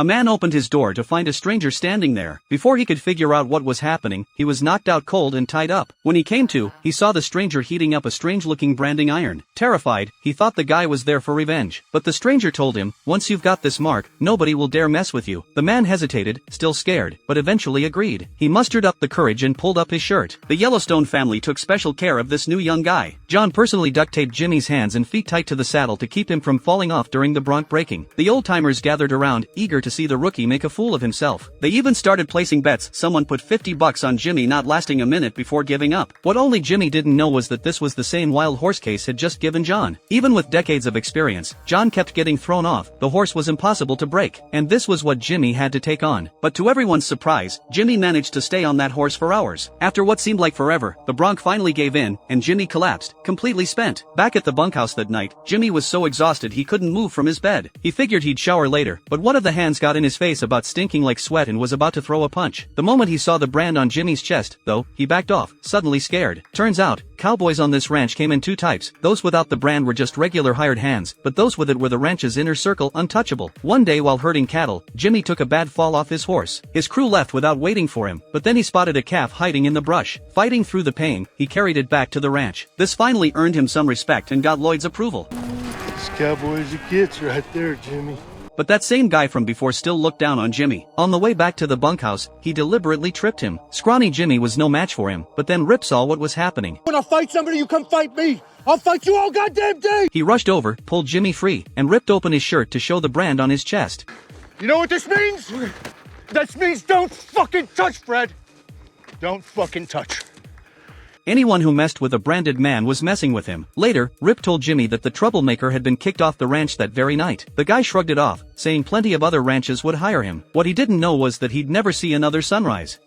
A man opened his door to find a stranger standing there. Before he could figure out what was happening, he was knocked out cold and tied up. When he came to, he saw the stranger heating up a strange-looking branding iron. Terrified, he thought the guy was there for revenge. But the stranger told him, "Once you've got this mark, nobody will dare mess with you." The man hesitated, still scared, but eventually agreed. He mustered up the courage and pulled up his shirt. The Yellowstone family took special care of this new young guy. John personally duct-taped Jimmy's hands and feet tight to the saddle to keep him from falling off during the bronc breaking. The old-timers gathered around, eager to see the rookie make a fool of himself. They even started placing bets. Someone put $50 on Jimmy not lasting a minute before giving up. What only Jimmy didn't know was that this was the same wild horse Case had just given John. Even with decades of experience, John kept getting thrown off. The horse was impossible to break, and this was what Jimmy had to take on. But to everyone's surprise, Jimmy managed to stay on that horse for hours. After what seemed like forever, the bronc finally gave in, and Jimmy collapsed, completely spent. Back at the bunkhouse that night, Jimmy was so exhausted he couldn't move from his bed. He figured he'd shower later, but one of the hands got in his face about stinking like sweat and was about to throw a punch. The moment he saw the brand on Jimmy's chest, though, he backed off, suddenly scared. Turns out, cowboys on this ranch came in two types. Those without the brand were just regular hired hands, but those with it were the ranch's inner circle, untouchable. One day while herding cattle, Jimmy took a bad fall off his horse. His crew left without waiting for him, but then he spotted a calf hiding in the brush. Fighting through the pain, he carried it back to the ranch. This finally earned him some respect and got Lloyd's approval. This cowboy as it gets right there, Jimmy. But that same guy from before still looked down on Jimmy. On the way back to the bunkhouse, he deliberately tripped him. Scrawny Jimmy was no match for him, but then Rip saw what was happening. When I fight somebody, you come fight me! I'll fight you all goddamn day! He rushed over, pulled Jimmy free, and ripped open his shirt to show the brand on his chest. You know what this means? This means don't fucking touch, Fred! Don't fucking touch. Anyone who messed with a branded man was messing with him. Later, Rip told Jimmy that the troublemaker had been kicked off the ranch that very night. The guy shrugged it off, saying plenty of other ranches would hire him. What he didn't know was that he'd never see another sunrise.